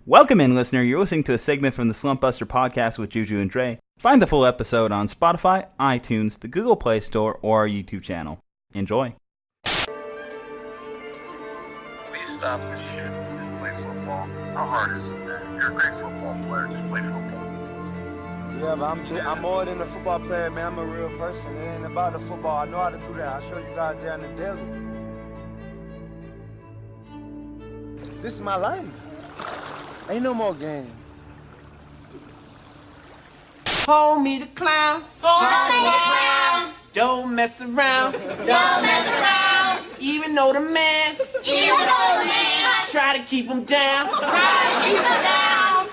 Welcome in, listener. You're listening to a segment from the Slumpbuster Podcast with Ju-Ju and Dre. Find the full episode on Spotify, iTunes, the Google Play Store, or our YouTube channel. Enjoy. Please stop this shit and just play football. How hard is it, man? You're a great football player. Just play football. Yeah, but I'm more than a football player, man. I'm a real person. It ain't about the football. I know how to do that. I'll show you guys there on the daily. This is my life. Ain't no more games. Hold me the clown. Hold me the clown. Don't mess around. Don't mess around. Even though the man. Try to keep him down.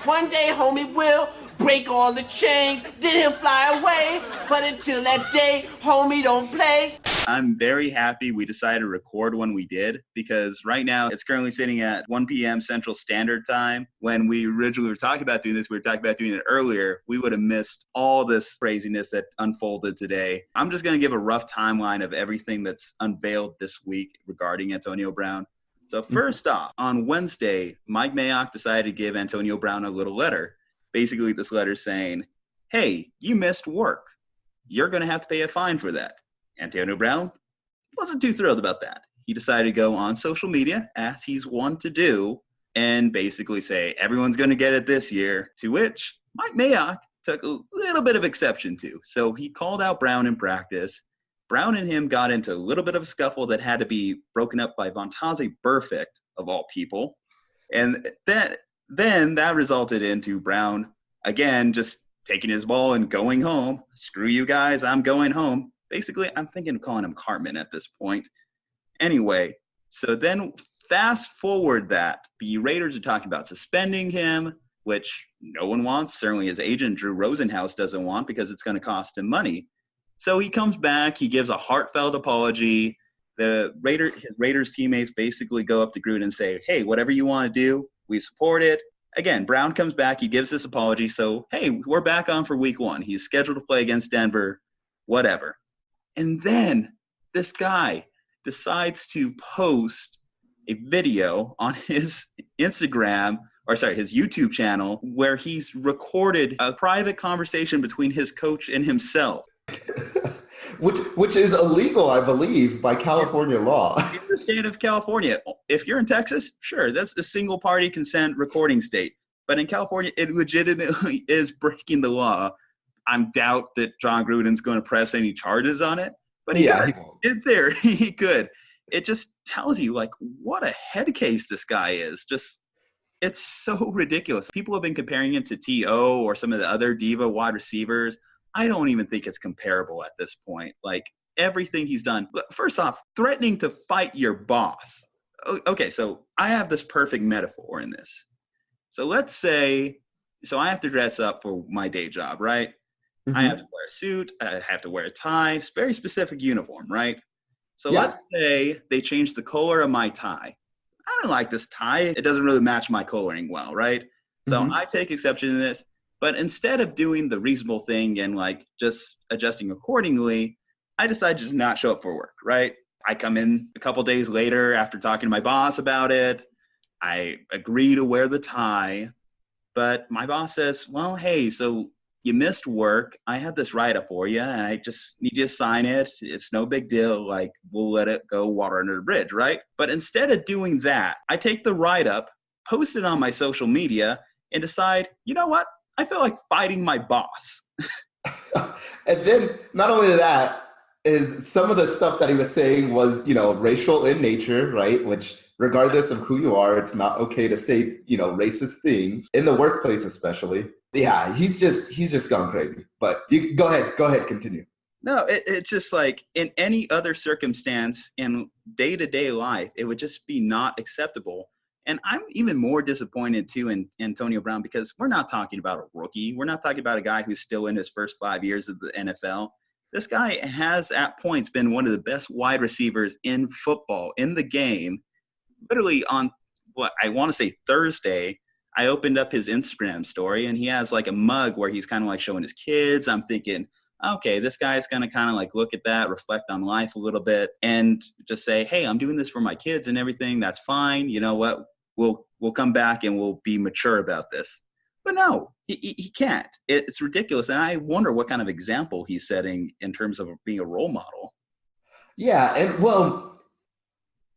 One day, homie will break all the chains. Then he'll fly away. But until that day, homie don't play. I'm very happy we decided to record when we did, because right now it's currently sitting at 1 p.m. Central Standard Time. When we originally were talking about doing this, we were talking about doing it earlier. We would have missed all this craziness that unfolded today. I'm just going to give a rough timeline of everything that's unveiled this week regarding Antonio Brown. So first off, on Wednesday, Mike Mayock decided to give Antonio Brown a little letter. Basically, this letter saying, hey, you missed work. You're going to have to pay a fine for that. Antonio Brown wasn't too thrilled about that. He decided to go on social media, as he's wont to do, and basically say, everyone's going to get it this year, to which Mike Mayock took a little bit of exception to. So he called out Brown in practice. Brown and him got into a little bit of a scuffle that had to be broken up by Vontaze Burfict, of all people. And then that resulted into Brown, again, just taking his ball and going home. Screw you guys, I'm going home. Basically, I'm thinking of calling him Cartman at this point. Anyway, so then fast forward that. The Raiders are talking about suspending him, which no one wants. Certainly his agent, Drew Rosenhaus, doesn't want, because it's going to cost him money. So he comes back. He gives a heartfelt apology. His Raiders teammates basically go up to Gruden and say, hey, whatever you want to do, we support it. Again, Brown comes back. He gives this apology. So, hey, we're back on for week 1. He's scheduled to play against Denver, whatever. And then this guy decides to post a video on his his YouTube channel, where he's recorded a private conversation between his coach and himself. Which is illegal, I believe, by California law. In the state of California. If you're in Texas, sure, that's a single party consent recording state. But in California, it legitimately is breaking the law. I doubt that John Gruden's going to press any charges on it, but he could. He could. It just tells you, like, what a head case this guy is. Just, it's so ridiculous. People have been comparing him to T.O. or some of the other diva wide receivers. I don't even think it's comparable at this point. Like, everything he's done. First off, threatening to fight your boss. Okay, so I have this perfect metaphor in this. So let's say, I have to dress up for my day job, right? Mm-hmm. I have to wear a suit. I have to wear a tie. It's a very specific uniform, right? So Let's say they change the color of my tie. I don't like this tie. It doesn't really match my coloring well, right? So I take exception to this. But instead of doing the reasonable thing and, like, just adjusting accordingly, I decide to just not show up for work, right? I come in a couple days later after talking to my boss about it. I agree to wear the tie. But my boss says, well, hey, so you missed work. I have this write-up for you, and I just need you to sign it. It's no big deal. Like, we'll let it go water under the bridge, right? But instead of doing that, I take the write-up, post it on my social media, and decide, you know what? I feel like fighting my boss. And then not only that, is some of the stuff that he was saying was, racial in nature, right? Which, regardless of who you are, it's not okay to say, racist things in the workplace, especially. Yeah, he's just gone crazy. But you go ahead, continue. No, it's just like in any other circumstance in day-to-day life, it would just be not acceptable. And I'm even more disappointed, too, in Antonio Brown, because we're not talking about a rookie. We're not talking about a guy who's still in his first 5 years of the NFL. This guy has, at points, been one of the best wide receivers in football, in the game. Literally on, I want to say Thursday, I opened up his Instagram story, and he has, like, a mug where he's kind of, like, showing his kids. I'm thinking, okay, this guy's going to kind of, like, look at that, reflect on life a little bit, and just say, hey, I'm doing this for my kids and everything. That's fine. You know what? We'll we'll come back and we'll be mature about this. But no, he can't. It's ridiculous. And I wonder what kind of example he's setting in terms of being a role model. Yeah. And well,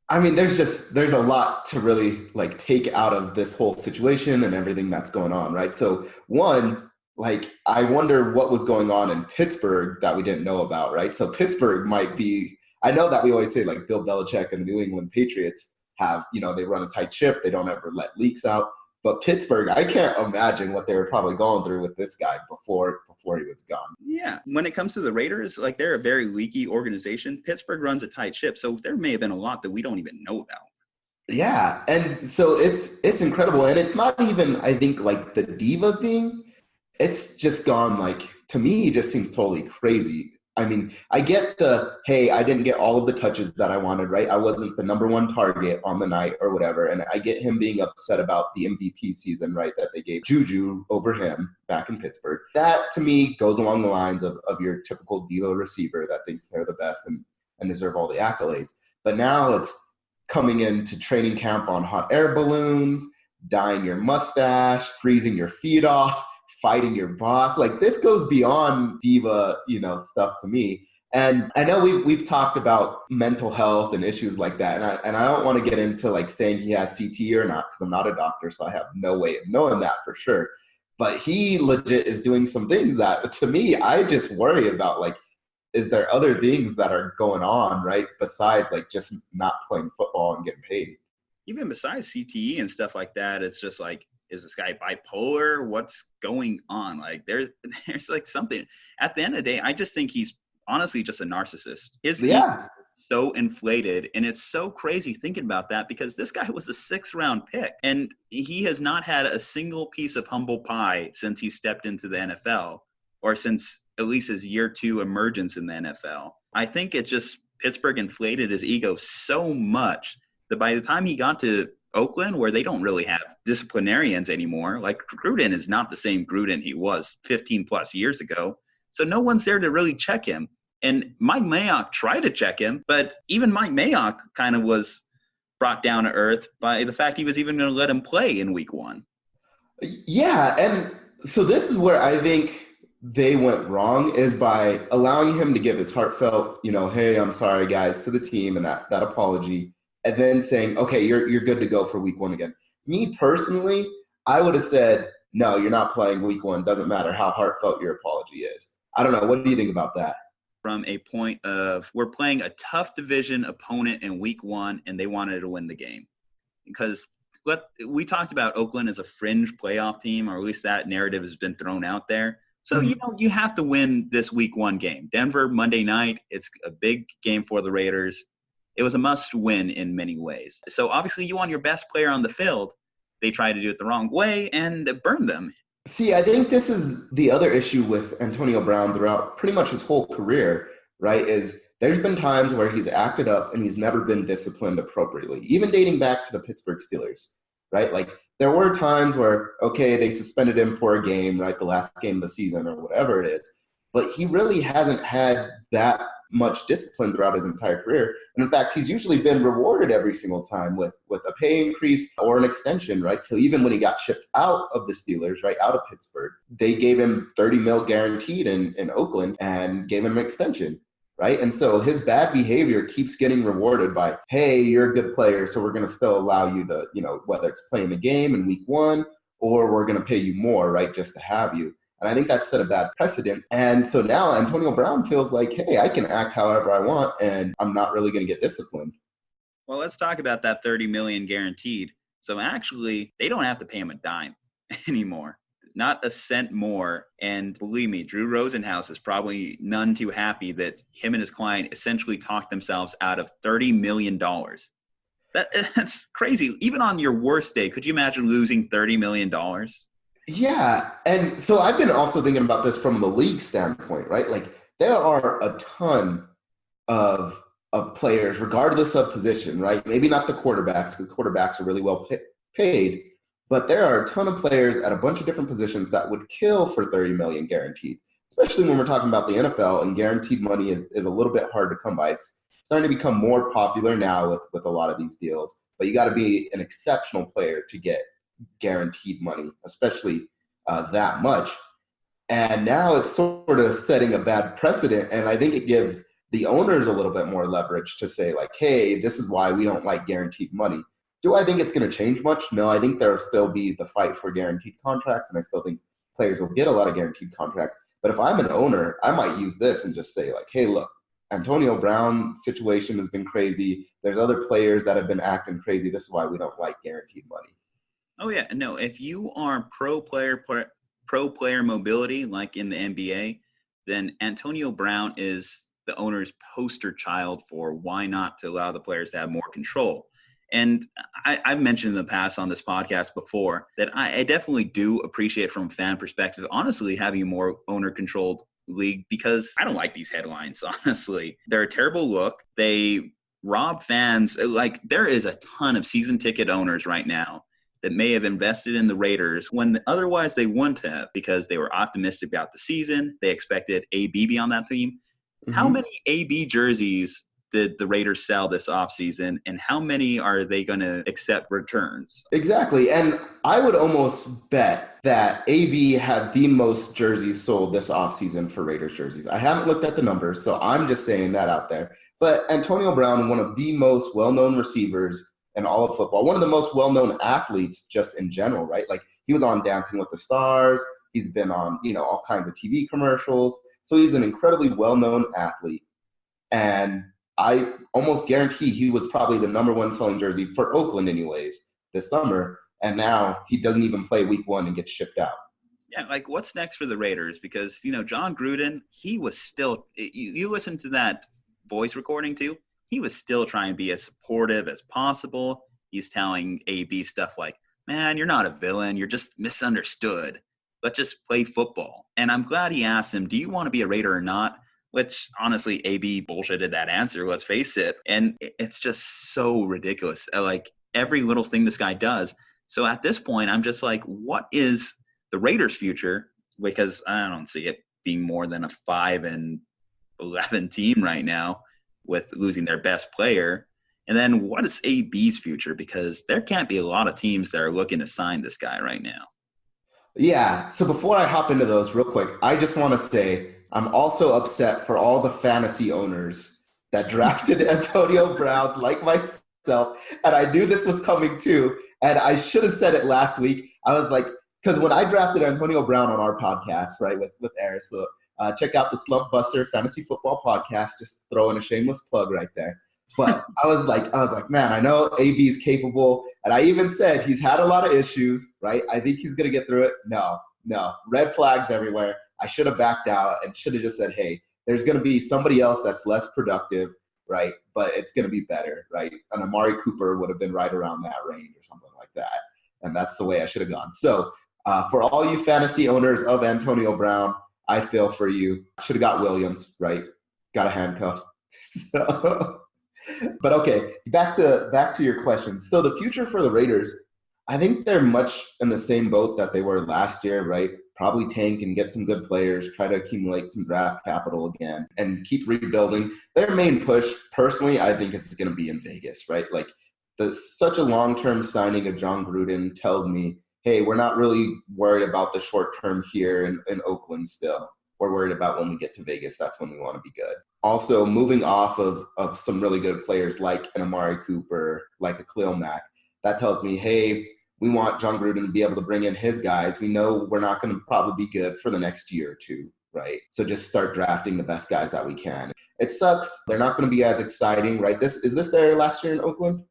I mean, there's a lot to really like take out of this whole situation and everything that's going on, right? So one, like, I wonder what was going on in Pittsburgh that we didn't know about, right? So Pittsburgh might be, I know that we always say like Bill Belichick and the New England Patriots have, they run a tight ship. They don't ever let leaks out. But Pittsburgh, I can't imagine what they were probably going through with this guy before he was gone. Yeah. When it comes to the Raiders, like, they're a very leaky organization. Pittsburgh runs a tight ship. So there may have been a lot that we don't even know about. Yeah. And so it's incredible. And it's not even, I think, like the diva thing. It's just gone, like, to me, it just seems totally crazy. I mean, I get hey, I didn't get all of the touches that I wanted, right? I wasn't the number one target on the night or whatever. And I get him being upset about the MVP season, right, that they gave Ju-Ju over him back in Pittsburgh. That, to me, goes along the lines of your typical diva receiver that thinks they're the best and deserve all the accolades. But now it's coming into training camp on hot air balloons, dyeing your mustache, freezing your feet off, fighting your boss. Like, this goes beyond diva, stuff to me. And I know we've talked about mental health and issues like that. And I don't want to get into like saying he has CTE or not, because I'm not a doctor, so I have no way of knowing that for sure. But he legit is doing some things that, to me, I just worry about, like, is there other things that are going on, right, besides like just not playing football and getting paid? Even besides CTE and stuff like that, it's just like, is this guy bipolar? What's going on? Like, there's like something. At the end of the day, I just think he's honestly just a narcissist. His ego is so inflated, and it's so crazy thinking about that, because this guy was a 6th-round pick, and he has not had a single piece of humble pie since he stepped into the NFL, or since at least his year 2 emergence in the NFL. I think it's just Pittsburgh inflated his ego so much that by the time he got to Oakland, where they don't really have disciplinarians anymore, like, Gruden is not the same Gruden he was 15 plus years ago. So no one's there to really check him. And Mike Mayock tried to check him, but even Mike Mayock kind of was brought down to earth by the fact he was even going to let him play in week 1. Yeah. And so this is where I think they went wrong, is by allowing him to give his heartfelt, hey, I'm sorry guys, to the team, and that apology. And then saying, okay, you're good to go for week 1 again. Me personally, I would have said, no, you're not playing week 1. Doesn't matter how heartfelt your apology is. I don't know. What do you think about that? From a point of, we're playing a tough division opponent in week 1, and they wanted to win the game. Because we talked about Oakland as a fringe playoff team, or at least that narrative has been thrown out there. So, you have to win this week 1 game. Denver, Monday night, it's a big game for the Raiders. It was a must-win in many ways. So obviously you want your best player on the field. They tried to do it the wrong way and burned them. See, I think this is the other issue with Antonio Brown throughout pretty much his whole career, right, is there's been times where he's acted up and he's never been disciplined appropriately, even dating back to the Pittsburgh Steelers, right? Like, there were times where, okay, they suspended him for a game, right, the last game of the season or whatever it is, but he really hasn't had that much discipline throughout his entire career. And in fact, he's usually been rewarded every single time with a pay increase or an extension, right? So even when he got shipped out of the Steelers, right, out of Pittsburgh, they gave him $30 million guaranteed in Oakland and gave him an extension, right? And so his bad behavior keeps getting rewarded by, hey, you're a good player, so we're going to still allow you to, whether it's playing the game in week 1 or we're going to pay you more, right, just to have you. And I think that set a bad precedent. And so now Antonio Brown feels like, hey, I can act however I want, and I'm not really going to get disciplined. Well, let's talk about that $30 million guaranteed. So actually, they don't have to pay him a dime anymore. Not a cent more. And believe me, Drew Rosenhaus is probably none too happy that him and his client essentially talked themselves out of $30 million. That's crazy. Even on your worst day, could you imagine losing $30 million? Yeah. And so I've been also thinking about this from the league standpoint, right? Like, there are a ton of players, regardless of position, right? Maybe not the quarterbacks, because quarterbacks are really well paid, but there are a ton of players at a bunch of different positions that would kill for $30 million guaranteed, especially when we're talking about the NFL, and guaranteed money is a little bit hard to come by. It's starting to become more popular now with a lot of these deals. but you got to be an exceptional player to get guaranteed money, especially that much. And now it's sort of setting a bad precedent, and I think it gives the owners a little bit more leverage to say, like, hey, this is why we don't like guaranteed money. Do I think it's going to change much? No, I think there will still be the fight for guaranteed contracts, and I still think players will get a lot of guaranteed contracts. But if I'm an owner, I might use this and just say, like, hey, look, Antonio Brown's situation has been crazy. There's other players that have been acting crazy. This is why we don't like guaranteed money. Oh, yeah. No, if you are pro player mobility, like in the NBA, then Antonio Brown is the owner's poster child for why not to allow the players to have more control. And I've mentioned in the past on this podcast before that I definitely do appreciate from a fan perspective, honestly, having a more owner-controlled league, because I don't like these headlines, honestly. They're a terrible look. They rob fans. Like, there is a ton of season ticket owners right now that may have invested in the Raiders when otherwise they wouldn't have, because they were optimistic about the season. They expected AB be on that team. Mm-hmm. How many AB jerseys did the Raiders sell this offseason, and how many are they going to accept returns? Exactly. And I would almost bet that AB had the most jerseys sold this offseason for Raiders jerseys. I haven't looked at the numbers, so I'm just saying that out there. But Antonio Brown, one of the most well-known receivers in all of football, one of the most well-known athletes just in general, right? Like, he was on Dancing with the Stars. He's been on, all kinds of TV commercials. So he's an incredibly well-known athlete. And I almost guarantee he was probably the number one selling jersey for Oakland anyways this summer. And now he doesn't even play week 1 and gets shipped out. Yeah, like, what's next for the Raiders? Because, John Gruden, he was still – you listen to that voice recording too, he was still trying to be as supportive as possible. He's telling AB stuff like, man, you're not a villain. You're just misunderstood. Let's just play football. And I'm glad he asked him, do you want to be a Raider or not? Which, honestly, AB bullshitted that answer, let's face it. And it's just so ridiculous. Like, every little thing this guy does. So at this point, I'm just like, what is the Raiders' future? Because I don't see it being more than a 5-11 team right now with losing their best player. And then what is AB's future? Because there can't be a lot of teams that are looking to sign this guy right now. Yeah. So before I hop into those real quick, I just want to say I'm also upset for all the fantasy owners that drafted Antonio Brown like myself. And I knew this was coming too. And I should have said it last week. I was like, because when I drafted Antonio Brown on our podcast, right, with Aris, so check out the Slumpbuster Fantasy Football Podcast, just throwing a shameless plug right there. But I was like, man, I know AB's capable. And I even said he's had a lot of issues, right? I think he's going to get through it. No, red flags everywhere. I should have backed out and should have just said, hey, there's going to be somebody else that's less productive, right? But it's going to be better, right? And Amari Cooper would have been right around that range or something like that. And that's the way I should have gone. So for all you fantasy owners of Antonio Brown, I feel for you. Should have got Williams, right? Got a handcuff. So, but okay, back to your question. So the future for the Raiders, I think they're much in the same boat that they were last year, right? Probably tank and get some good players, try to accumulate some draft capital again, and keep rebuilding. Their main push, personally, I think is going to be in Vegas, right? Like, such a long-term signing of John Gruden tells me, hey, we're not really worried about the short term here in Oakland still. We're worried about when we get to Vegas. That's when we want to be good. Also, moving off of some really good players like an Amari Cooper, like a Khalil Mack, that tells me, hey, we want John Gruden to be able to bring in his guys. We know we're not going to probably be good for the next year or two, right? So just start drafting the best guys that we can. It sucks. They're not going to be as exciting, right? Is this their last year in Oakland?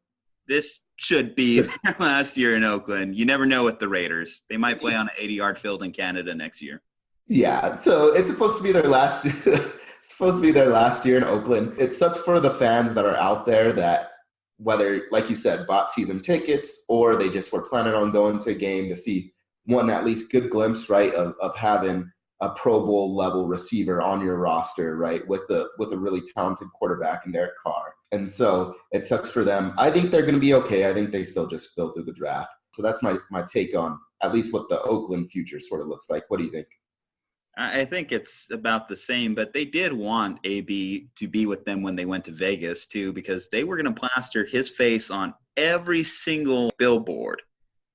This should be their last year in Oakland. You never know with the Raiders. They might play on an 80-yard field in Canada next year. Yeah, so it's supposed to be their last it's supposed to be their last year in Oakland. It sucks for the fans that are out there that, whether, like you said, bought season tickets or they just were planning on going to a game to see one at least good glimpse, right, of having a Pro Bowl level receiver on your roster, right, with a really talented quarterback in Derek Carr. And so it sucks for them. I think they're going to be okay. I think they still just fill through the draft. So that's my take on at least what the Oakland future sort of looks like. What do you think? I think it's about the same, but they did want AB to be with them when they went to Vegas too, because they were going to plaster his face on every single billboard,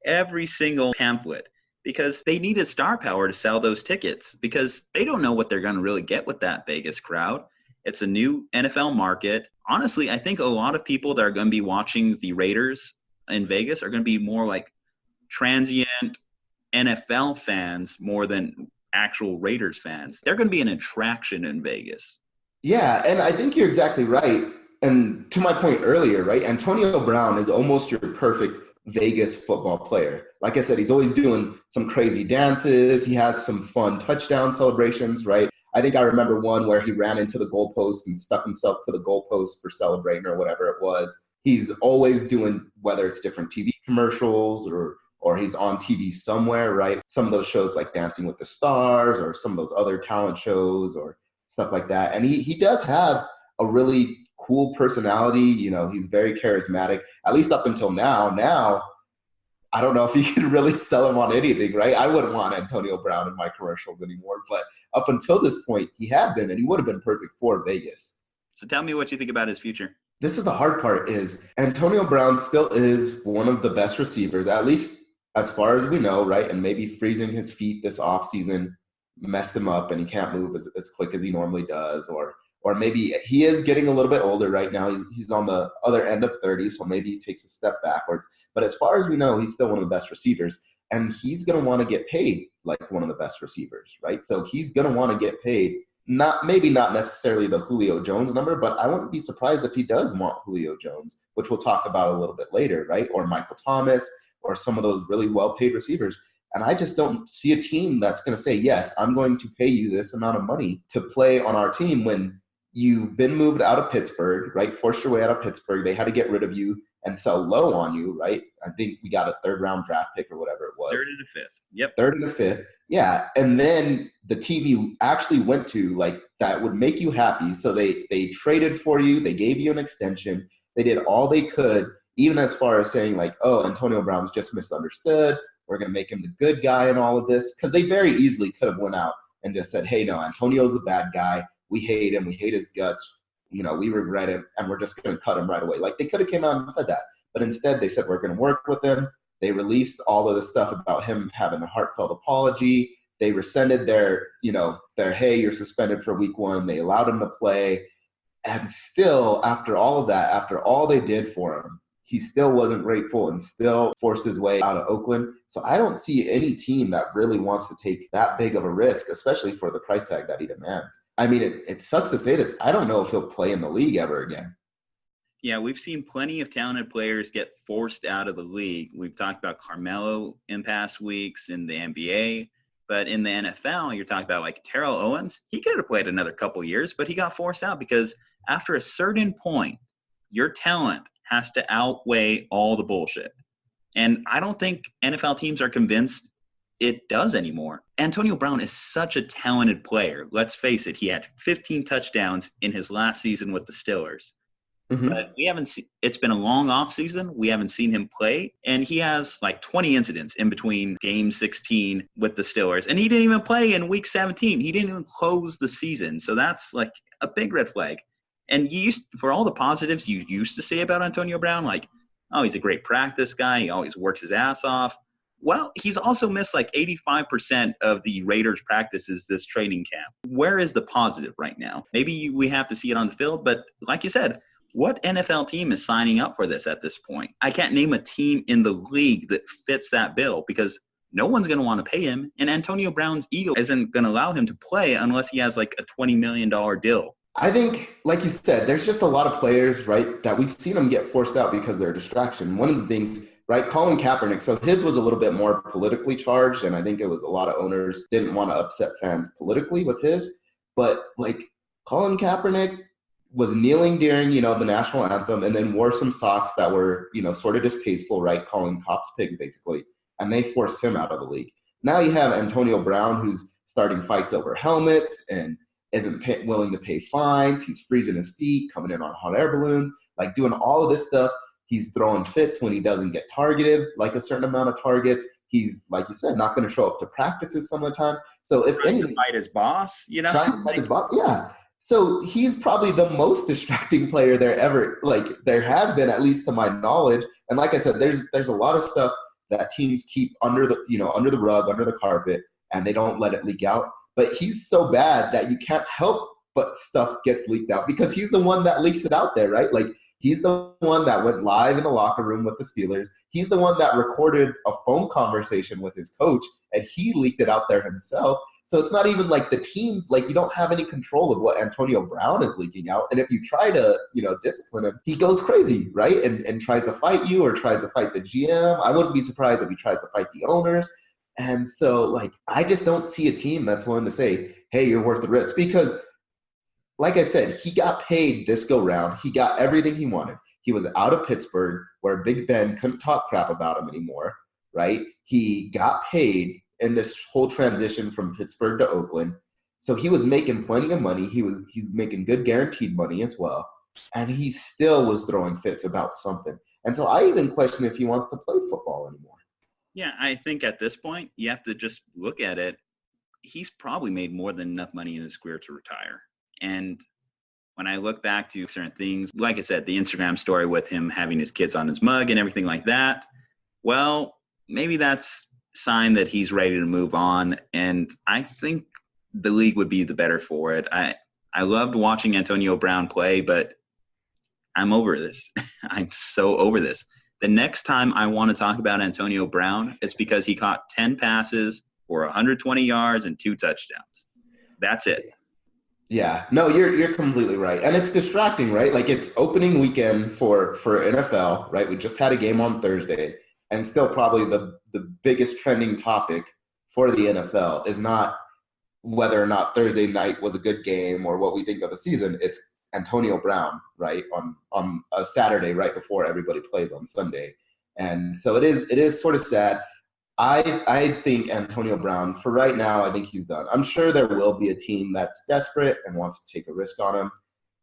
every single pamphlet, because they needed star power to sell those tickets, because they don't know what they're going to really get with that Vegas crowd. It's a new NFL market. Honestly, I think a lot of people that are going to be watching the Raiders in Vegas are going to be more like transient NFL fans more than actual Raiders fans. They're going to be an attraction in Vegas. Yeah, and I think you're exactly right. And to my point earlier, right, Antonio Brown is almost your perfect Vegas football player. Like I said, he's always doing some crazy dances. He has some fun touchdown celebrations, right? I think I remember one where he ran into the goalpost and stuck himself to the goalpost for celebrating or whatever it was. He's always doing, whether it's different TV commercials or he's on TV somewhere, right? Some of those shows like Dancing with the Stars or some of those other talent shows or stuff like that. And he does have a really cool personality. You know, he's very charismatic, at least up until now. Now, I don't know if you can really sell him on anything, right? I wouldn't want Antonio Brown in my commercials anymore. But up until this point, he had been, and he would have been perfect for Vegas. So tell me what you think about his future. This is the hard part is Antonio Brown still is one of the best receivers, at least as far as we know, right? And maybe freezing his feet this offseason messed him up and he can't move as quick as he normally does. Or maybe he is getting a little bit older right now. He's on the other end of 30, so maybe he takes a step backwards. But as far as we know, he's still one of the best receivers. And he's going to want to get paid like one of the best receivers, right? So he's going to want to get paid, maybe not necessarily the Julio Jones number, but I wouldn't be surprised if he does want Julio Jones, which we'll talk about a little bit later, right? Or Michael Thomas, or some of those really well-paid receivers. And I just don't see a team that's going to say, yes, I'm going to pay you this amount of money to play on our team when you've been moved out of Pittsburgh, right? Forced your way out of Pittsburgh. They had to get rid of you and sell low on you, right? I think we got a third-round draft pick or whatever it was. Third and a fifth. Yep. Third and a fifth. Yeah. And then the team you actually went to, like, that would make you happy. So they traded for you. They gave you an extension. They did all they could, even as far as saying like, oh, Antonio Brown's just misunderstood. We're going to make him the good guy in all of this. Because they very easily could have went out and just said, hey, no, Antonio's a bad guy. We hate him. We hate his guts. You know, we regret him. And we're just going to cut him right away. Like, they could have came out and said that. But instead, they said, we're going to work with him. They released all of the stuff about him having a heartfelt apology. They rescinded their, hey, you're suspended for week 1. They allowed him to play. And still, after all of that, after all they did for him, he still wasn't grateful and still forced his way out of Oakland. So I don't see any team that really wants to take that big of a risk, especially for the price tag that he demands. I mean, it sucks to say this. I don't know if he'll play in the league ever again. Yeah, we've seen plenty of talented players get forced out of the league. We've talked about Carmelo in past weeks in the NBA. But in the NFL, you're talking about like Terrell Owens. He could have played another couple years, but he got forced out because after a certain point, your talent has to outweigh all the bullshit. And I don't think NFL teams are convinced it does anymore. Antonio Brown is such a talented player. Let's face it, he had 15 touchdowns in his last season with the Steelers. Mm-hmm. But we haven't seen, it's been a long off season. We haven't seen him play. And he has like 20 incidents in between game 16 with the Steelers. And he didn't even play in week 17. He didn't even close the season. So that's like a big red flag. And for all the positives you used to say about Antonio Brown, like, oh, he's a great practice guy. He always works his ass off. Well, he's also missed like 85% of the Raiders practices this training camp. Where is the positive right now? Maybe we have to see it on the field, but like you said, what NFL team is signing up for this at this point? I can't name a team in the league that fits that bill because no one's going to want to pay him, and Antonio Brown's ego isn't going to allow him to play unless he has like a $20 million deal. I think, like you said, there's just a lot of players, right, that we've seen them get forced out because they're a distraction. One of the things, right, Colin Kaepernick, so his was a little bit more politically charged, and I think it was a lot of owners didn't want to upset fans politically with his. But, like, Colin Kaepernick was kneeling during, the national anthem and then wore some socks that were, sort of distasteful, right, calling cops pigs, basically, and they forced him out of the league. Now you have Antonio Brown, who's starting fights over helmets and isn't willing to pay fines. He's freezing his feet, coming in on hot air balloons, like doing all of this stuff. He's throwing fits when he doesn't get targeted, like a certain amount of targets. He's, like you said, not going to show up to practices some of the times. So if Trying anything, to fight his boss, trying to fight his boss, yeah. So he's probably the most distracting player there has been, at least to my knowledge. And like I said, there's a lot of stuff that teams keep under the rug, under the carpet, and they don't let it leak out. But he's so bad that you can't help but stuff gets leaked out because he's the one that leaks it out there, right? Like, he's the one that went live in the locker room with the Steelers. He's the one that recorded a phone conversation with his coach, and he leaked it out there himself. So it's not even like the teams, like, you don't have any control of what Antonio Brown is leaking out. And if you try to, discipline him, he goes crazy, right? And tries to fight you or tries to fight the GM. I wouldn't be surprised if he tries to fight the owners. And so, like, I just don't see a team that's willing to say, hey, you're worth the risk. Because, like I said, he got paid this go round. He got everything he wanted. He was out of Pittsburgh where Big Ben couldn't talk crap about him anymore, right? He got paid in this whole transition from Pittsburgh to Oakland. So he was making plenty of money. He's making good guaranteed money as well. And he still was throwing fits about something. And so I even question if he wants to play football anymore. Yeah, I think at this point, you have to just look at it. He's probably made more than enough money in his career to retire. And when I look back to certain things, like I said, the Instagram story with him having his kids on his mug and everything like that, well, maybe that's a sign that he's ready to move on. And I think the league would be the better for it. I loved watching Antonio Brown play, but I'm over this. I'm so over this. The next time I want to talk about Antonio Brown, it's because he caught 10 passes for 120 yards and 2 touchdowns. That's it. Yeah, no, you're completely right. And it's distracting, right? Like, it's opening weekend for NFL, right? We just had a game on Thursday, and still probably the biggest trending topic for the NFL is not whether or not Thursday night was a good game or what we think of the season. It's Antonio Brown, right, on a Saturday right before everybody plays on Sunday. And so it is sort of sad. I think Antonio Brown, for right now, I think he's done. I'm sure there will be a team that's desperate and wants to take a risk on him.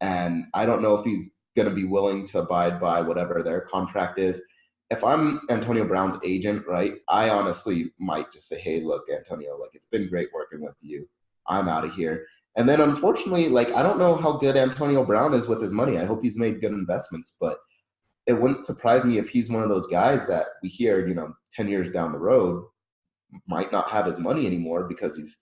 And I don't know if he's going to be willing to abide by whatever their contract is. If I'm Antonio Brown's agent, right, I honestly might just say, hey, look, Antonio, like, it's been great working with you. I'm out of here. And then, unfortunately, like, I don't know how good Antonio Brown is with his money. I hope he's made good investments, but it wouldn't surprise me if he's one of those guys that we hear, 10 years down the road might not have his money anymore because he's,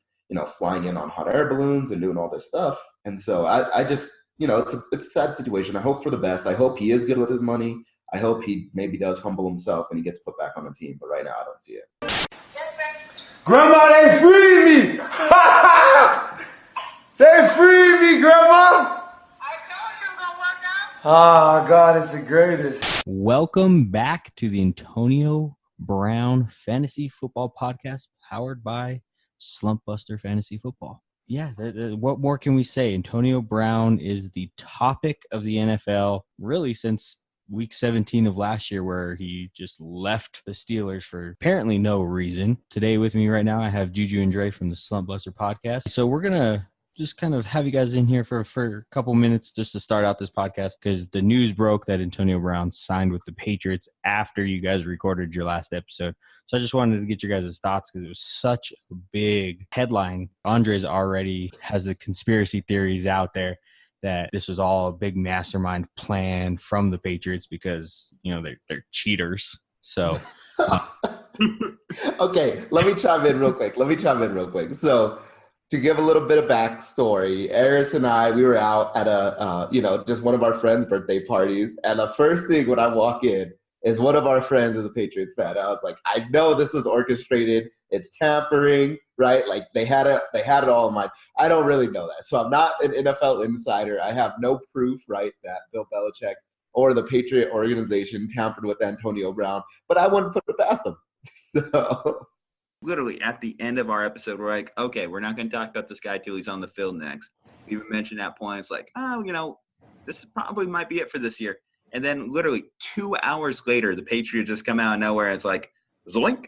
flying in on hot air balloons and doing all this stuff. And so I just, it's a sad situation. I hope for the best. I hope he is good with his money. I hope he maybe does humble himself and he gets put back on the team. But right now, I don't see it. Grandma, they freed me! They freed me, Grandma! Ah, God is the greatest. Welcome back to the Antonio Brown Fantasy Football Podcast, powered by Slumpbuster Fantasy Football. Yeah, what more can we say? Antonio Brown is the topic of the NFL, really, since week 17 of last year, where he just left the Steelers for apparently no reason. Today with me right now, I have Ju-Ju Dre from the Slumpbuster Podcast. So we're going to just kind of have you guys in here for a couple minutes just to start out this podcast, because the news broke that Antonio Brown signed with the Patriots after you guys recorded your last episode. So I just wanted to get your guys' thoughts because it was such a big headline. Aundre's already has the conspiracy theories out there that this was all a big mastermind plan from the Patriots because, they're cheaters. So Okay, let me chime in real quick. So, to give a little bit of backstory, Aris and I, we were out at a, just one of our friends' birthday parties. And the first thing when I walk in is one of our friends is a Patriots fan. I was like, I know this was orchestrated. It's tampering, right? Like, they had it all in mind. I don't really know that. So I'm not an NFL insider. I have no proof, right, that Bill Belichick or the Patriot organization tampered with Antonio Brown. But I wouldn't put it past them. So... Literally at the end of our episode, we're like, okay, we're not going to talk about this guy till he's on the field next. We even mentioned that point. It's like, this probably might be it for this year. And then literally 2 hours later, the Patriots just come out of nowhere. And it's like, zoink,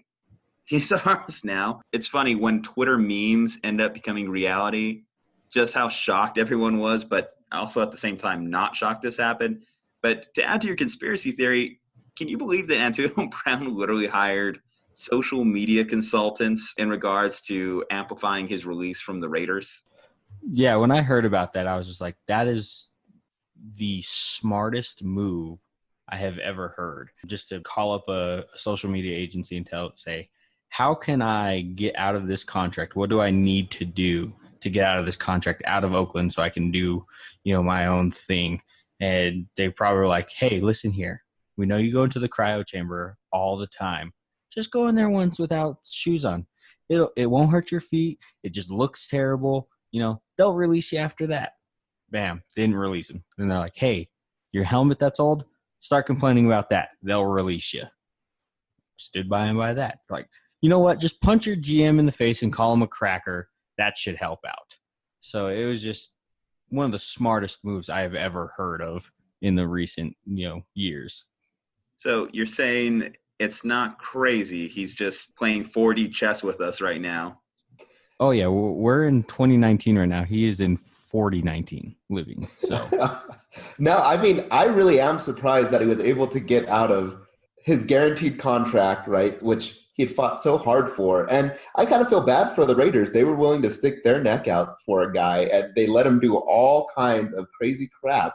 he's ours now. It's funny when Twitter memes end up becoming reality, just how shocked everyone was, but also at the same time not shocked this happened. But to add to your conspiracy theory, can you believe that Antonio Brown literally hired social media consultants in regards to amplifying his release from the Raiders? Yeah, when I heard about that, I was just like, that is the smartest move I have ever heard. Just to call up a social media agency and say, how can I get out of this contract? What do I need to do to get out of this contract out of Oakland so I can do, my own thing? And they probably were like, hey, listen here. We know you go into the cryo chamber all the time. Just go in there once without shoes on. It won't hurt your feet. It just looks terrible. They'll release you after that. Bam. Didn't release him. And they're like, hey, your helmet that's old, start complaining about that. They'll release you. Stood by him by that. Like, you know what? Just punch your GM in the face and call him a cracker. That should help out. So it was just one of the smartest moves I have ever heard of in the recent, years. So you're saying it's not crazy. He's just playing 4D chess with us right now. Oh, yeah. We're in 2019 right now. He is in 4019 living. So no, I mean, I really am surprised that he was able to get out of his guaranteed contract, right, which he had fought so hard for. And I kind of feel bad for the Raiders. They were willing to stick their neck out for a guy, and they let him do all kinds of crazy crap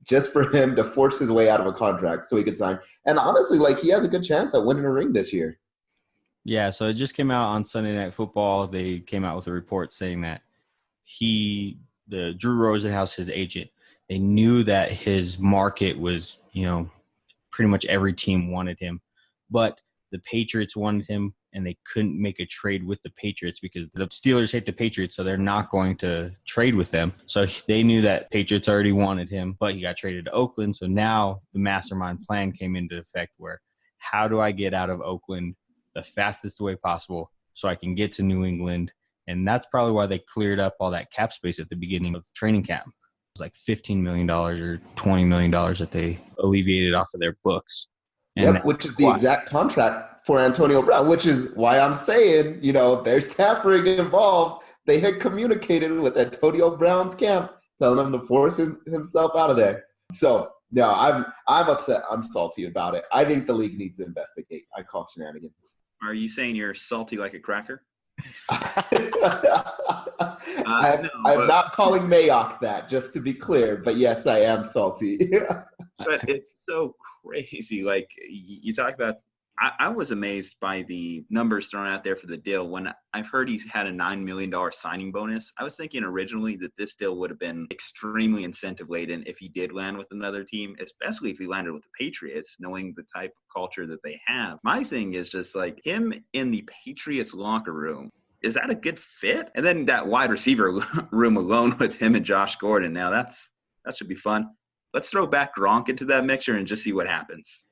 just for him to force his way out of a contract so he could sign. And honestly, he has a good chance at winning a ring this year. Yeah, so it just came out on Sunday Night Football. They came out with a report saying that the Drew Rosenhaus, his agent, they knew that his market was, pretty much every team wanted him. But the Patriots wanted him, and they couldn't make a trade with the Patriots because the Steelers hate the Patriots, so they're not going to trade with them. So they knew that Patriots already wanted him, but he got traded to Oakland. So now the mastermind plan came into effect where, how do I get out of Oakland the fastest way possible so I can get to New England? And that's probably why they cleared up all that cap space at the beginning of training camp. It was like $15 million or $20 million that they alleviated off of their books. And which is the exact contract for Antonio Brown, which is why I'm saying, there's tampering involved. They had communicated with Antonio Brown's camp, telling him to force himself out of there. So, no, I'm upset. I'm salty about it. I think the league needs to investigate. I call shenanigans. Are you saying you're salty like a cracker? I'm not calling Mayock that, just to be clear. But yes, I am salty. But it's so crazy. Like, you talk about, I was amazed by the numbers thrown out there for the deal. When I've heard he's had a $9 million signing bonus, I was thinking originally that this deal would have been extremely incentive laden if he did land with another team, especially if he landed with the Patriots, knowing the type of culture that they have. My thing is just like him in the Patriots locker room. Is that a good fit? And then that wide receiver room alone with him and Josh Gordon. Now that should be fun. Let's throw back Gronk into that mixture and just see what happens.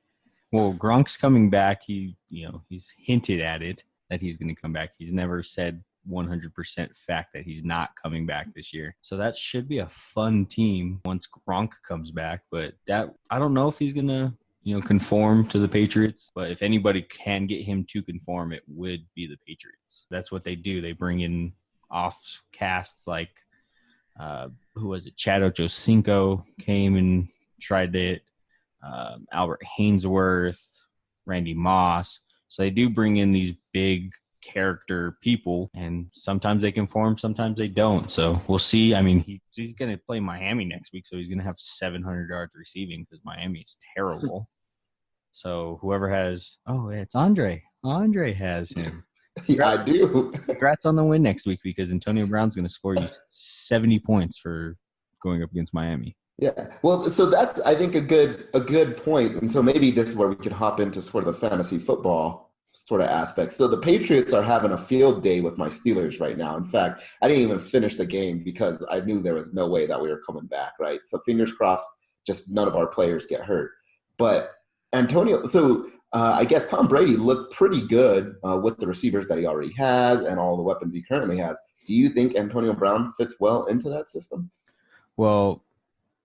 Well, Gronk's coming back. He's hinted at it that he's going to come back. He's never said 100% fact that he's not coming back this year. So that should be a fun team once Gronk comes back. But I don't know if he's going to, conform to the Patriots. But if anybody can get him to conform, it would be the Patriots. That's what they do. They bring in off casts like, who was it? Chad Ochocinco came and tried it. Albert Hainsworth, Randy Moss. So they do bring in these big character people, and sometimes they conform, sometimes they don't. So we'll see. I mean, he's going to play Miami next week, so he's going to have 700 yards receiving because Miami is terrible. So whoever has – it's Aundre. Aundre has him. Yeah, I do. Congrats on the win next week because Antonio Brown's going to score you 70 points for going up against Miami. Yeah. Well, so that's, I think, a good point. And so maybe this is where we could hop into sort of the fantasy football sort of aspect. So the Patriots are having a field day with my Steelers right now. In fact, I didn't even finish the game because I knew there was no way that we were coming back, right? So fingers crossed, just none of our players get hurt. But I guess Tom Brady looked pretty good with the receivers that he already has and all the weapons he currently has. Do you think Antonio Brown fits well into that system? Well,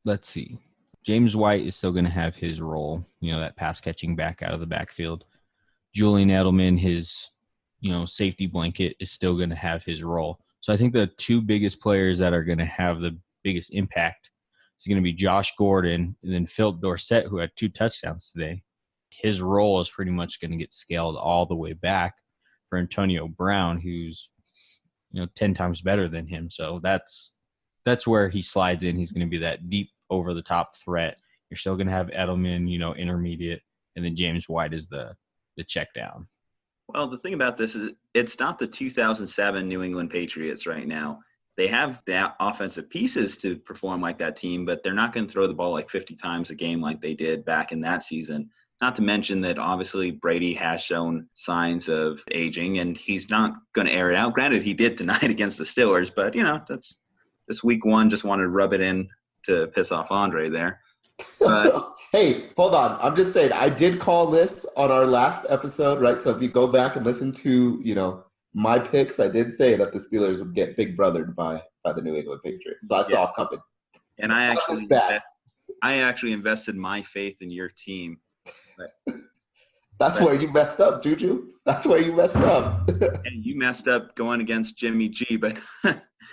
let's see. James White is still going to have his role, that pass catching back out of the backfield. Julian Edelman, his, safety blanket, is still going to have his role. So I think the two biggest players that are going to have the biggest impact is going to be Josh Gordon and then Phil Dorsett, who had 2 touchdowns today. his role is pretty much going to get scaled all the way back for Antonio Brown, who's 10 times better than him. So that's where he slides in. He's going to be that deep over the top threat. You're still going to have Edelman, intermediate, and then James White is the check down. Well, the thing about this is it's not the 2007 New England Patriots right now. They have the offensive pieces to perform like that team, but they're not going to throw the ball like 50 times a game like they did back in that season. Not to mention that obviously Brady has shown signs of aging, and he's not going to air it out. Granted, he did tonight against the Steelers, but, that's this week one, just wanted to rub it in to piss off Aundre there. But hey, hold on. I'm just saying, I did call this on our last episode, right? So if you go back and listen to, my picks, I did say that the Steelers would get big brothered by the New England Patriots. So I saw it coming. And I actually invested my faith in your team. That's where you messed up, Ju-Ju. That's where you messed up. And you messed up going against Jimmy G, but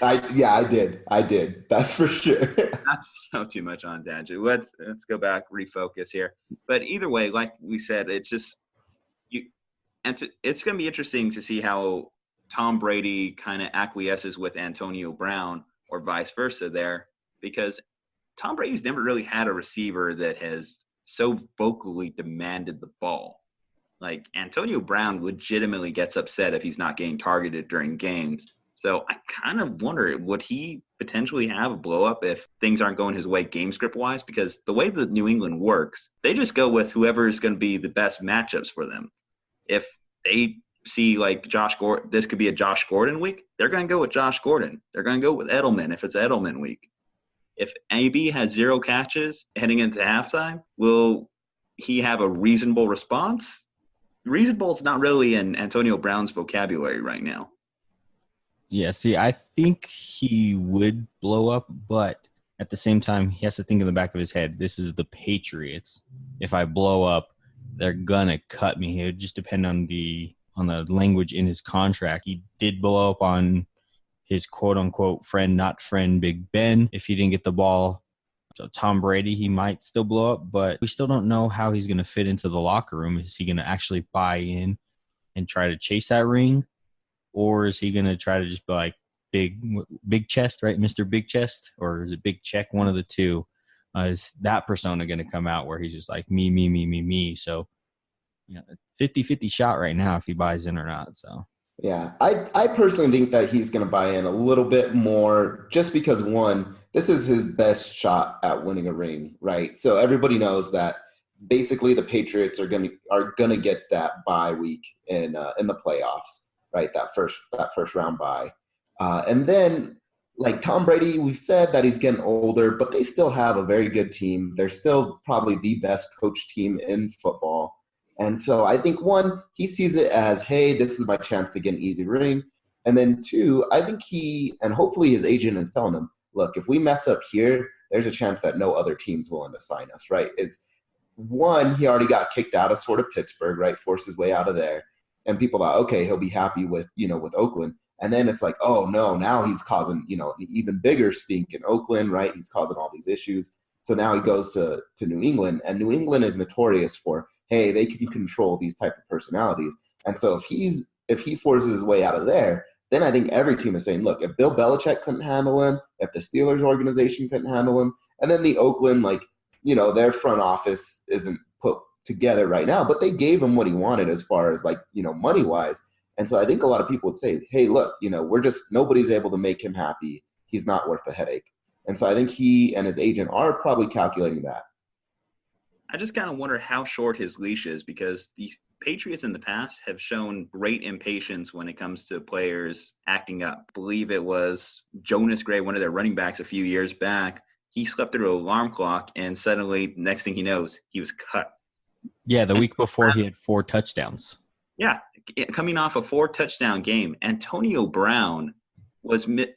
I did. That's for sure. Not so too much on tangent. Let's go back, refocus here. But either way, like we said, it's just it's going to be interesting to see how Tom Brady kind of acquiesces with Antonio Brown or vice versa there, because Tom Brady's never really had a receiver that has so vocally demanded the ball. Like Antonio Brown legitimately gets upset if he's not getting targeted during games. So I kind of wonder, would he potentially have a blow up if things aren't going his way game script wise? Because the way that New England works, they just go with whoever is going to be the best matchups for them. If they see like Josh Gordon, this could be a Josh Gordon week, they're going to go with Josh Gordon. They're going to go with Edelman if it's Edelman week. If AB has 0 catches heading into halftime, will he have a reasonable response? Reasonable is not really in Antonio Brown's vocabulary right now. Yeah, see, I think he would blow up, but at the same time, he has to think in the back of his head, this is the Patriots. If I blow up, they're going to cut me. It would just depend on the language in his contract. He did blow up on his quote-unquote friend, not friend, Big Ben, if he didn't get the ball. So Tom Brady, he might still blow up, but we still don't know how he's going to fit into the locker room. Is he going to actually buy in and try to chase that ring? Or is he going to try to just be like big chest, right? Mr. Big Chest? Or is it Big Check? One of the two. Is that persona going to come out where he's just like me? So, 50-50 shot right now if he buys in or not. So. Yeah, I personally think that he's going to buy in a little bit more just because, one, this is his best shot at winning a ring, right? So everybody knows that basically the Patriots are going to get that bye week in the playoffs, right? That first round bye. And then, like Tom Brady, we've said that he's getting older, but they still have a very good team. They're still probably the best coached team in football. And so I think, one, he sees it as, hey, this is my chance to get an easy ring. And then, two, I think and hopefully his agent is telling him, look, if we mess up here, there's a chance that no other team's willing to sign us, right? One, he already got kicked out of sort of Pittsburgh, right? Forced his way out of there. And people thought, okay, he'll be happy with Oakland. And then it's like, oh, no, now he's causing, an even bigger stink in Oakland, right? He's causing all these issues. So now he goes to New England. And New England is notorious for, hey, they can control these type of personalities. And so if he forces his way out of there, then I think every team is saying, look, if Bill Belichick couldn't handle him, if the Steelers organization couldn't handle him, and then the Oakland, their front office isn't put together right now, but they gave him what he wanted as far as money-wise. And so I think a lot of people would say, hey, look, nobody's able to make him happy. He's not worth the headache. And so I think he and his agent are probably calculating that. I just kind of wonder how short his leash is, because the Patriots in the past have shown great impatience when it comes to players acting up. I believe it was Jonas Gray, one of their running backs a few years back. He slept through an alarm clock, and suddenly, next thing he knows, he was cut. Yeah, the week before he had 4 touchdowns. Yeah, coming off a 4-touchdown game, Antonio Brown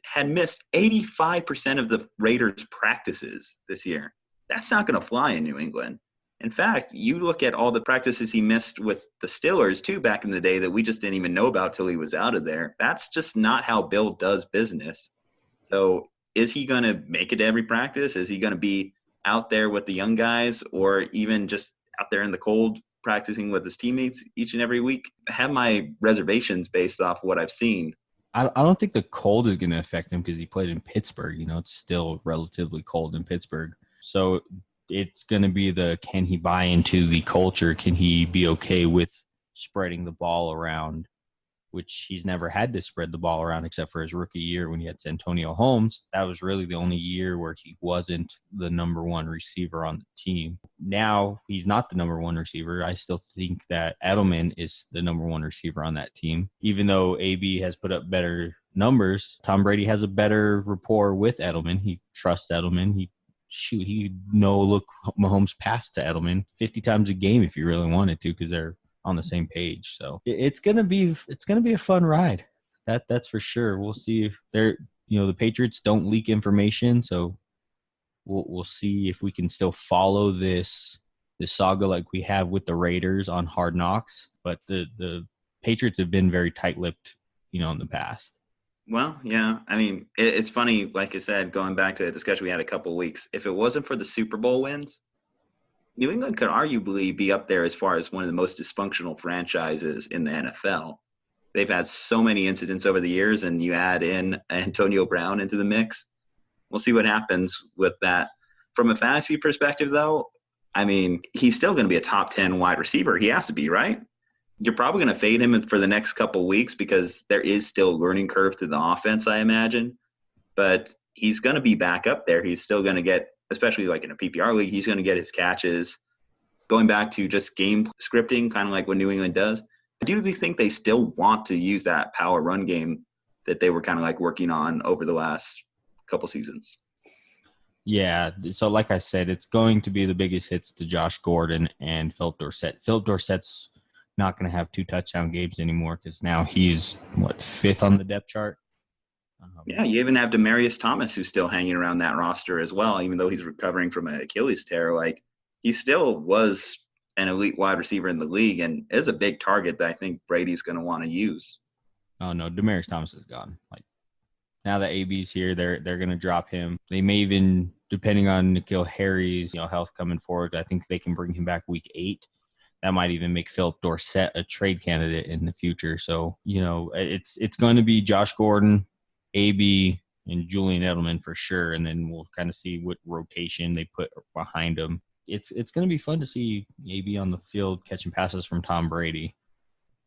had missed 85% of the Raiders' practices this year. That's not going to fly in New England. In fact, you look at all the practices he missed with the Steelers, too, back in the day that we just didn't even know about till he was out of there. That's just not how Bill does business. So is he going to make it to every practice? Is he going to be out there with the young guys, or even just out there in the cold practicing with his teammates each and every week. I have my reservations based off what I've seen. I don't think the cold is going to affect him because he played in Pittsburgh. It's still relatively cold in Pittsburgh. So it's going to be can he buy into the culture? Can he be okay with spreading the ball around, which he's never had to spread the ball around except for his rookie year when he had Santonio Holmes. That was really the only year where he wasn't the number one receiver on the team. Now he's not the number one receiver. I still think that Edelman is the number one receiver on that team. Even though AB has put up better numbers, Tom Brady has a better rapport with Edelman. He trusts Edelman. He'd look Mahomes pass to Edelman 50 times a game if you really wanted to because they're on the same page. So it's gonna be a fun ride. That's for sure. We'll see if the Patriots don't leak information, so we'll see if we can still follow this saga like we have with the Raiders on Hard Knocks. But the Patriots have been very tight-lipped, in the past. Well, yeah. I mean, it's funny, like I said, going back to the discussion we had a couple of weeks, if it wasn't for the Super Bowl wins, New England could arguably be up there as far as one of the most dysfunctional franchises in the NFL. They've had so many incidents over the years, and you add in Antonio Brown into the mix. We'll see what happens with that. From a fantasy perspective, though, I mean, he's still going to be a top 10 wide receiver. He has to be, right? You're probably going to fade him for the next couple of weeks because there is still a learning curve to the offense, I imagine. But he's going to be back up there. He's still going to get, especially like in a PPR league, he's going to get his catches. Going back to just game scripting, kind of like what New England does, I do think they still want to use that power run game that they were kind of like working on over the last couple seasons. Yeah, so like I said, it's going to be the biggest hits to Josh Gordon and Philip Dorsett. Philip Dorsett's not going to have 2 touchdown games anymore because now he's, 5th on the depth chart? Yeah, you even have Demaryius Thomas who's still hanging around that roster as well, even though he's recovering from an Achilles tear. Like, he still was an elite wide receiver in the league and is a big target that I think Brady's going to want to use. Oh, no, Demaryius Thomas is gone. Like, now that AB's here, they're going to drop him. They may even, depending on N'Keal Harry's health coming forward, I think they can bring him back week 8. That might even make Philip Dorsett a trade candidate in the future. So, it's going to be Josh Gordon, AB, and Julian Edelman for sure, and then we'll kind of see what rotation they put behind him. It's going to be fun to see AB on the field catching passes from Tom Brady.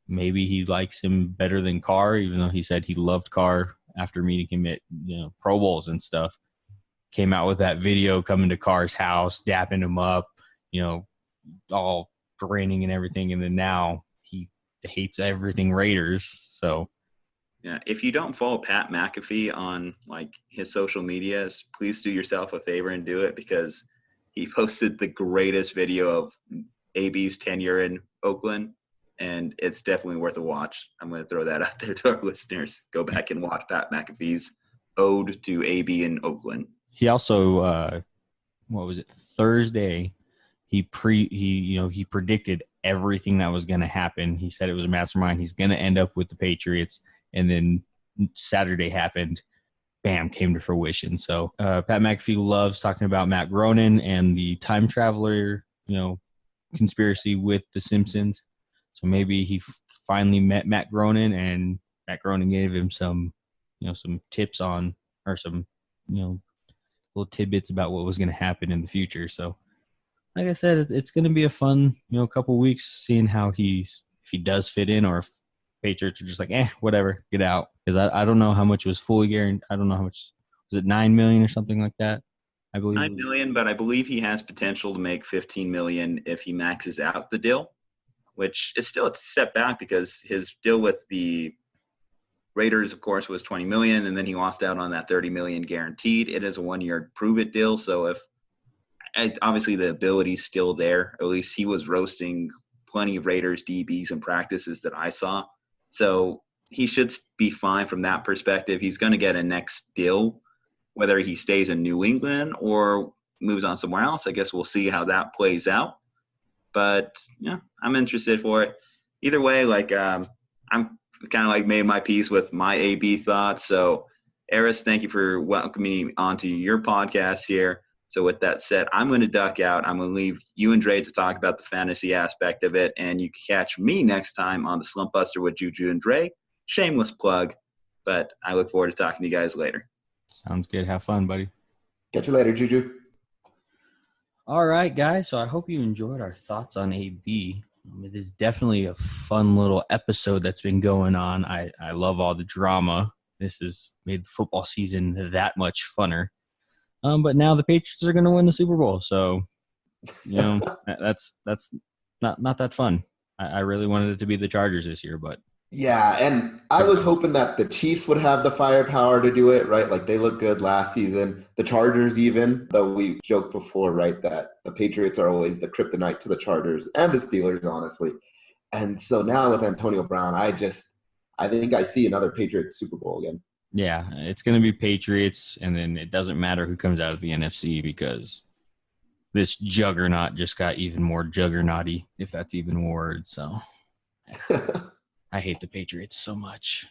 Maybe he likes him better than Carr, even though he said he loved Carr after meeting him at Pro Bowls and stuff. Came out with that video coming to Carr's house, dapping him up, all grinning and everything, and then now he hates everything Raiders. So yeah, if you don't follow Pat McAfee on like his social medias, please do yourself a favor and do it because he posted the greatest video of AB's tenure in Oakland, and it's definitely worth a watch. I'm going to throw that out there to our listeners. Go back and watch Pat McAfee's ode to AB in Oakland. He also, Thursday, he predicted everything that was going to happen. He said it was a mastermind. He's going to end up with the Patriots. And then Saturday happened. Bam, came to fruition. So Pat McAfee loves talking about Matt Groening and the time traveler, conspiracy with the Simpsons. So maybe he finally met Matt Groening, and Matt Groening gave him some tips on, or some, little tidbits about what was going to happen in the future. So like I said, it's going to be a fun, couple weeks seeing how if he does fit in, or if Patriots are just like, whatever, get out. Because I don't know how much was fully guaranteed. I don't know how much. Was it $9 million or something like that? I believe $9 million, but I believe he has potential to make $15 million if he maxes out the deal, which is still a step back because his deal with the Raiders, of course, was $20 million, and then he lost out on that $30 million guaranteed. It is a 1-year prove-it deal, so obviously the ability's still there. At least he was roasting plenty of Raiders DBs and practices that I saw. So he should be fine from that perspective. He's going to get a next deal, whether he stays in New England or moves on somewhere else. I guess we'll see how that plays out. But yeah, I'm interested for it. Either way, I'm kind of like made my peace with my AB thoughts. So Aris, thank you for welcoming me onto your podcast here. So with that said, I'm going to duck out. I'm going to leave you and Dre to talk about the fantasy aspect of it. And you can catch me next time on the Slumpbuster with Ju-Ju and Dre. Shameless plug, but I look forward to talking to you guys later. Sounds good. Have fun, buddy. Catch you later, Ju-Ju. All right, guys. So I hope you enjoyed our thoughts on AB. It is definitely a fun little episode that's been going on. I love all the drama. This has made football season that much funner. But now the Patriots are going to win the Super Bowl. So, that's not that fun. I really wanted it to be the Chargers this year, but. Yeah, and I was hoping that the Chiefs would have the firepower to do it, right? Like they looked good last season. The Chargers even, though we joked before, right, that the Patriots are always the kryptonite to the Chargers and the Steelers, honestly. And so now with Antonio Brown, I think I see another Patriots Super Bowl again. Yeah, it's going to be Patriots, and then it doesn't matter who comes out of the NFC because this juggernaut just got even more juggernauty, if that's even a word. So I hate the Patriots so much.